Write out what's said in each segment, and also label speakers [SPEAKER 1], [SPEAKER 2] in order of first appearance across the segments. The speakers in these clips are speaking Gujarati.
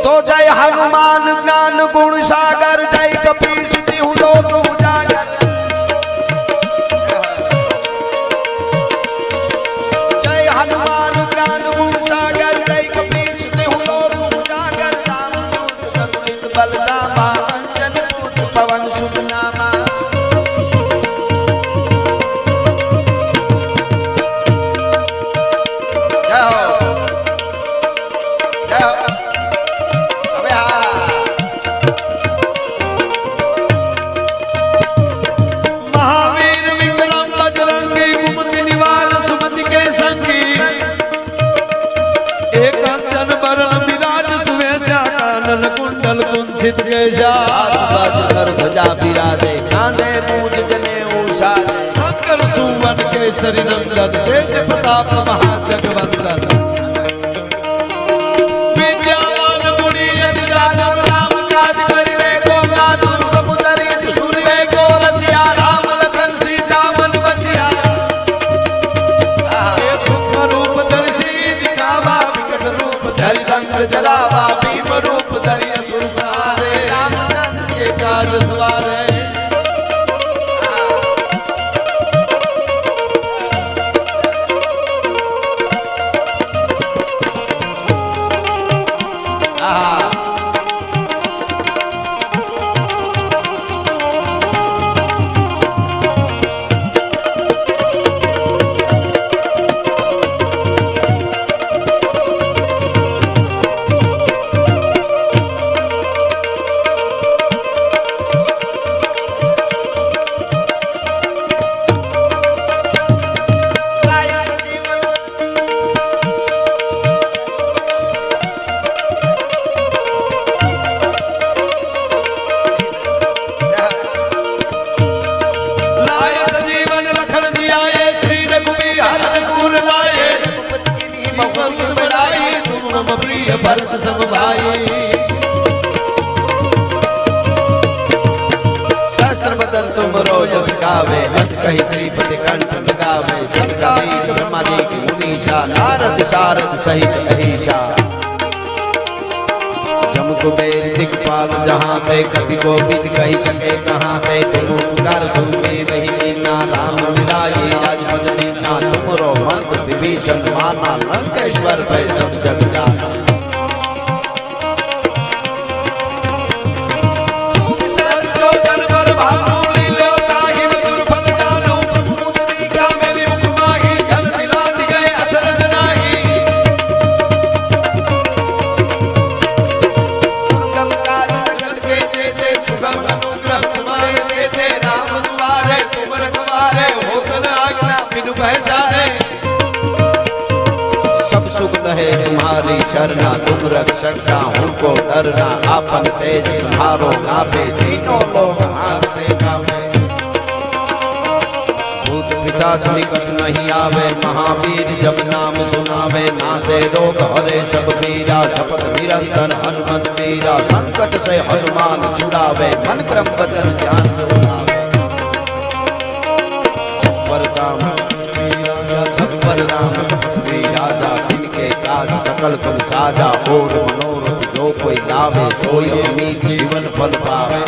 [SPEAKER 1] तो जय हनुमान ज्ञान गुण सागर, जय कपीस तिहु लोक उजागर। जय हनुमान ज्ञान गुण सागर, जय कपीस तिहु लोक उजागर। रामदूत अतुलित बलधामा, अंजन पुत्र पवन सुत नामा।
[SPEAKER 2] कुंसित केशा
[SPEAKER 1] ध्वजा बिराजे, कांधे मूज जनेऊ साजे।
[SPEAKER 2] मंगल सुवन केसरी नंदन, तेज प्रताप महाजगवंदन। विद्यावान गुणी अति दानव, राम काज करिबे को बहादुर।
[SPEAKER 1] प्रभु चरित सुनिबे को रसिया, राम लखन सीता मन बसिया।
[SPEAKER 2] सूक्ष्म रूप धरि सिद्धि दिखावा, विकट रूप
[SPEAKER 1] धरि लंक जलावा। भीम रूप धरि असुर सहारे, रामचंद्र के काज सवारे।
[SPEAKER 2] भरत सब भाई,
[SPEAKER 1] सहस्त्र बदन तुम रोजस गावे। हस कहि श्रीपति कंठ लगावे। सनकादिक ब्रह्मादिक मुनीषा, नारद शारद सहित अहिषा। जम कुबेर दिक्पाल जहाँ पे, कवि कोविद कही सके कहाँ पे। तुम उपकार सुनते वही लीना, राम मिलाए राजपद दीना। तुमरो मंत्र विभीषण माना, लंकेश्वर भय सब जग जाना। सब सुख रहे तुम्हारी शरणा, तुम रक्षक हूँ को डरना। आपन तेज संहारो नापे, तीनों लोग हाथ से कापे। भूत पिशाच निकट नहीं आवे, महावीर जब नाम सुनावे। नासे रोग हरे सब पीरा, जपत निरंतर हनुमत वीरा। संकट से हनुमान छुड़ावे, मन क्रम वचन ध्यान दोहरावे। सत्वर राम श्री राजा, जिनके काज सकल तुम साजा। और मनोरथ जो कोई लावे, सोई अमीर जीवन फल पावे।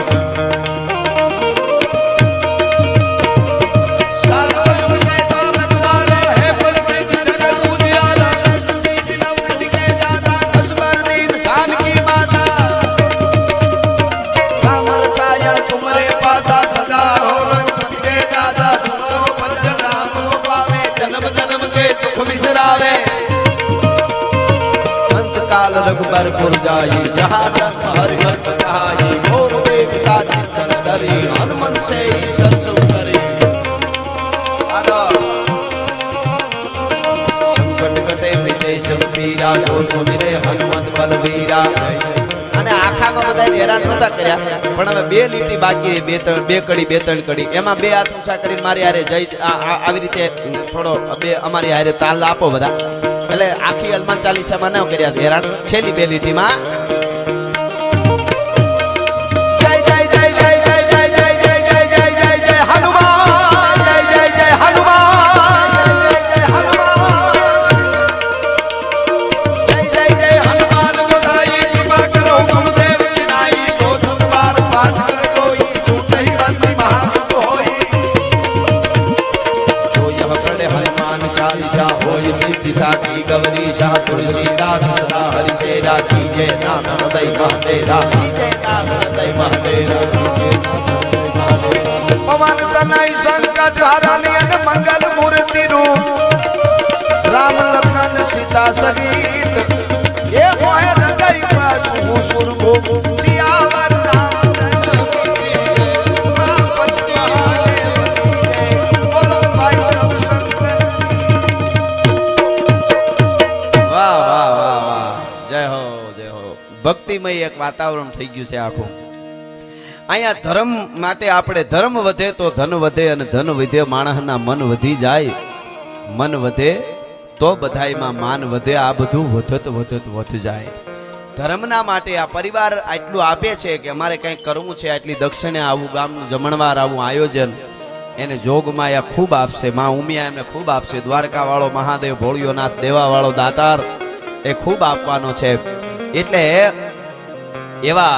[SPEAKER 1] रघुबरपुर जाई, जहाँ जन्म हरिहर कहाई। और देवता चिंतन धरी, हनुमन से ही सब करी। संकट कटे मिटे सब पीरा, जो सुमिरे हनुमत बलवीरा। અને આખામાં બધા હેરાન નહોતા કર્યા, પણ હવે બે લીટી બાકી, બે કડી કડી, એમાં બે હાથ ઊંચા કરીને મારી હારે જય આવી રીતે થોડો બે અમારી હારે તાલ આપો બધા। એટલે આખી હનુમાન ચાલીસામાં ન કર્યા હેરાન, છેલ્લી બે લીટીમાં की गौरी शाह तुलसीदास सदा हरि सेरा कीजे नाथ हृदय महादेरा कीजे नाथ हृदय महादेरा
[SPEAKER 2] पवन तनय संकट हरनि अन मंगल मूर्ति रूप राम लखन सीता सहित ये मोहे हृदय वासु सुरभूप सियावर रामचंद्र की जय। रामपत महादेव की जय। बोलो भाई सब संतन
[SPEAKER 1] वाह वाह वाह वाह जय हो जय हो भक्तिमय एक वातावरण થઈ ગયું છે આખું અહીંયા ધર્મ માટે આપણે ધર્મ વધે તો ધન વધે અને ધન વધે માણસના મન વધી જાય મન વધે તો બધાયમાં માન વધે આ બધું વધત વધત વધ જાય ધર્મના માટે આ પરિવાર આટલું આપે છે કે અમારે કંઈક કરવું છે આટલી દક્ષિણે આવું ગામનું જમણવાર આવું આયોજન એને જોગમાયા ખૂબ આપશે માં ઉમિયા એમને ખૂબ આપશે દ્વારકા વાળો મહાદેવ ભોળિયોનાથ દેવા વાળો દાતાર એ ખૂબ આપવાનો છે એટલે એવા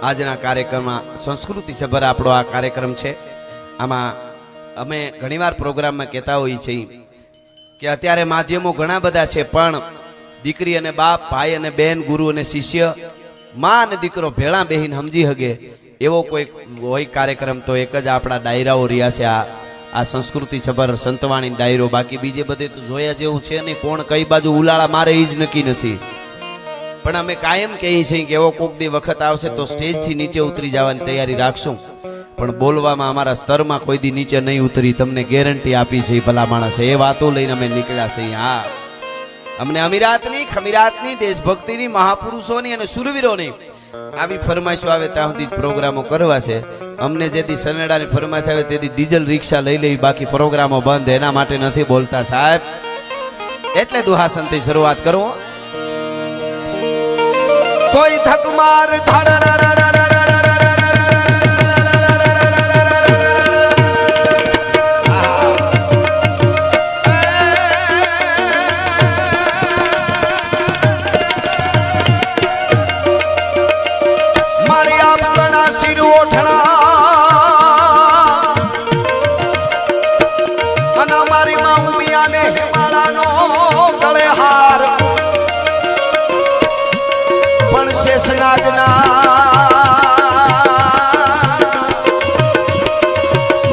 [SPEAKER 1] આજના કાર્યક્રમમાં સંસ્કૃતિ સભર આપણો આ કાર્યક્રમ છે આમાં અમે ઘણીવાર પ્રોગ્રામમાં કહેતા હોઈએ છીએ કે અત્યારે માધ્યમો ઘણા બધા છે પણ દીકરી અને બાપ ભાઈ અને બેન ગુરુ અને શિષ્ય માં અને દીકરો ભેળા બેહીને સમજી હગે એવો કોઈ હોય કાર્યક્રમ તો એક જ આપણા ડાયરાઓ રહ્યા છે આ સંસ્કૃતિ સભર સંતવાણી ડાયરો બાકી બીજે બધે તો જોયા જેવું છે નહીં કોણ કઈ બાજુ ઉલાળા મારે એ જ નક્કી નથી પણ અમે કાયમ કહીએ છીએ કે એવો કોક દી વખત આવશે તો સ્ટેજથી નીચે ઉતરી જવાની તૈયારી રાખશું પણ બોલવામાં અમારા સ્તરમાં કોઈ દી નીચે નહીં ઉતરી તમને ગેરંટી આપી છે ભલા માણસે એ વાતો લઈને અમે નીકળ્યા છીએ હા અમને અમીરાતની ખમીરાતની દેશભક્તિની મહાપુરુષોની અને સુરવીરોની આવી ફરમાઈશો આવે ત્યાં સુધી પ્રોગ્રામો કરવા છે અમને જેથી સનેડાની ફરમાઈશ આવે તેથી ડીઝલ રિક્ષા લઈ લેવી બાકી પ્રોગ્રામો બંધ એના માટે નથી બોલતા સાહેબ એટલે દુહાસનથી શરૂઆત કરો
[SPEAKER 2] कोई धक मार मारी आप तना सिर ओठना अना मारी माँ उमिया ने हिमालय नो गले हार शेषनागना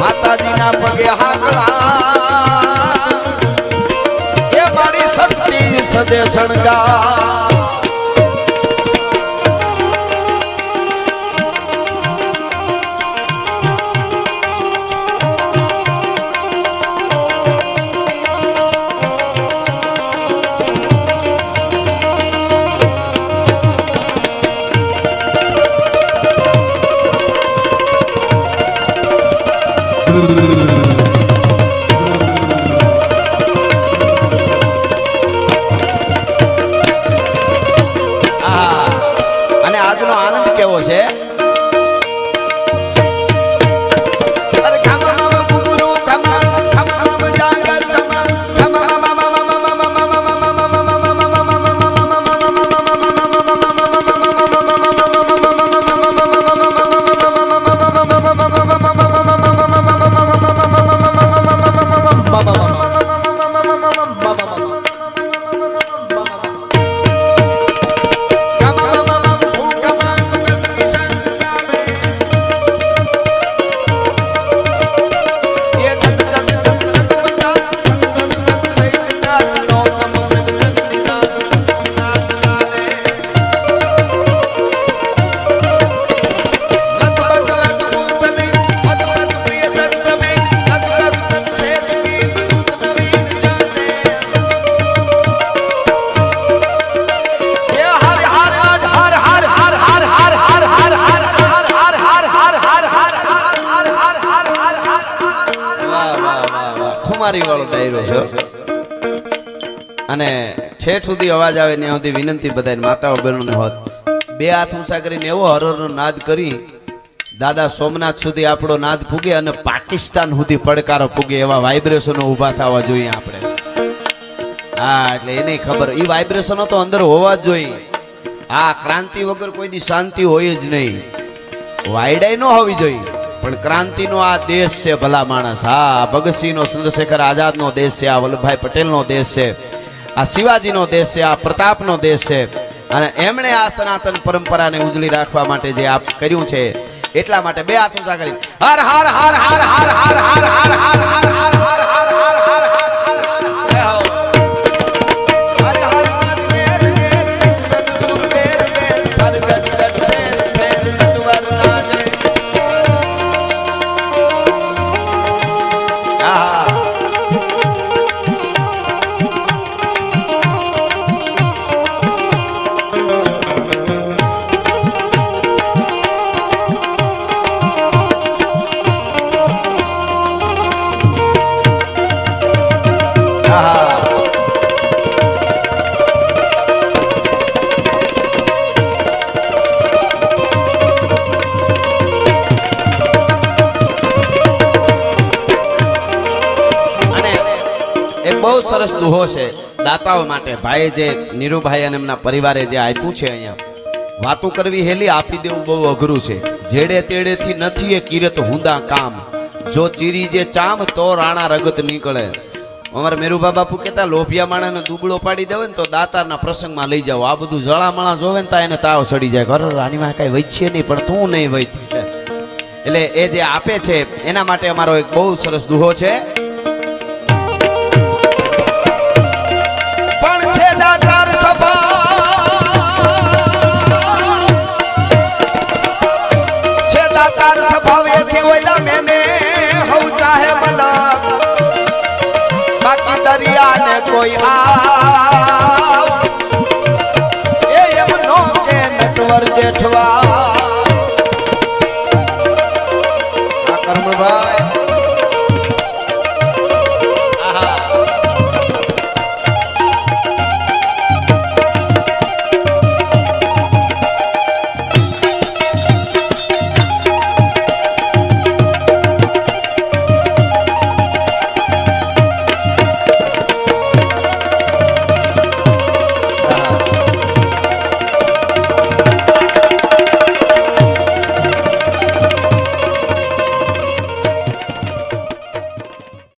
[SPEAKER 2] माताजीना पगे हाकड़ा ये मारी शक्ति सदे सणगा
[SPEAKER 1] અને આજનો આનંદ કેવો છે ખુમારી વાળો ડાયરો છે અને છેઠ સુધી અવાજ આવે ત્યાં સુધી વિનંતી બધાને માતાઓ બહેનોને હોત બે હાથ ઊંચા કરીને એવો હરરનો નાદ કરી દાદા સોમનાથ સુધી આપણો નાદ પૂગે અને પાકિસ્તાન સુધી પડકારો પૂગે એવા વાઇબ્રેશનો ઊભા થવા જોઈએ આપણે હા એટલે એને ખબર એ વાઇબ્રેશનો તો અંદર હોવા જ જોઈએ આ ક્રાંતિ વગર કોઈ દી શાંતિ હોય જ નહીં વાયડાઈ ન હોવી જોઈએ પણ ક્રાંતિનો આ દેશ છે ભલા માણસ હા ભગતસિંહનો ચંદ્રશેખર આઝાદનો દેશ છે આ વલ્લભભાઈ પટેલનો દેશ છે આ શિવાજીનો દેશ છે, આ પ્રતાપનો દેશ છે અને એમણે આ સનાતન પરંપરાને ઉજળી રાખવા માટે જે આપ કર્યું છે એટલા માટે બે હાથ ઊંચા કરી હર હર હર હર હર હર હર હર હર હર હર હર હર હર જય હો.
[SPEAKER 2] હર હર વેર વેર સદસુર વેર વેર હર ગટ ગટ વેર વેર નટવર નાજે.
[SPEAKER 1] આહા. આહા. અને એક બહુ સરસ દુહો છે દાતાઓ માટે. ભાઈ જે નીરુભાઈ અને એમના પરિવારે જે આપ્યું છે અહીંયા વાતો કરવી હેલી આપી દેવું બહુ અઘરું છે. જેડે તેડેથી નથી એ કિરત હુંદા કામ, જો ચીરી જે ચામ તો રાણા રગત નીકળે. અમારા મેરુભા બાપુ કહેતા લોભિયા માણાને દુબળો પાડી દેવે ને તો દાતારના પ્રસંગમાં લઈ જાઓ. આ બધું જળામણા જોવે ને તો એને તાવ સડી જાય. ઘર આનીમાં કઈ વચ્ચે નહીં પણ તું નહીં વઈ. એટલે એ જે આપે છે એના માટે અમારો એક બહુ સરસ દુહો છે.
[SPEAKER 2] પણ છે દાતાર સભા છે દાતાર સ્વભાવ એથી ઓલા મેને હવ ચાહે મલક બાકી દરિયાને કોઈ આ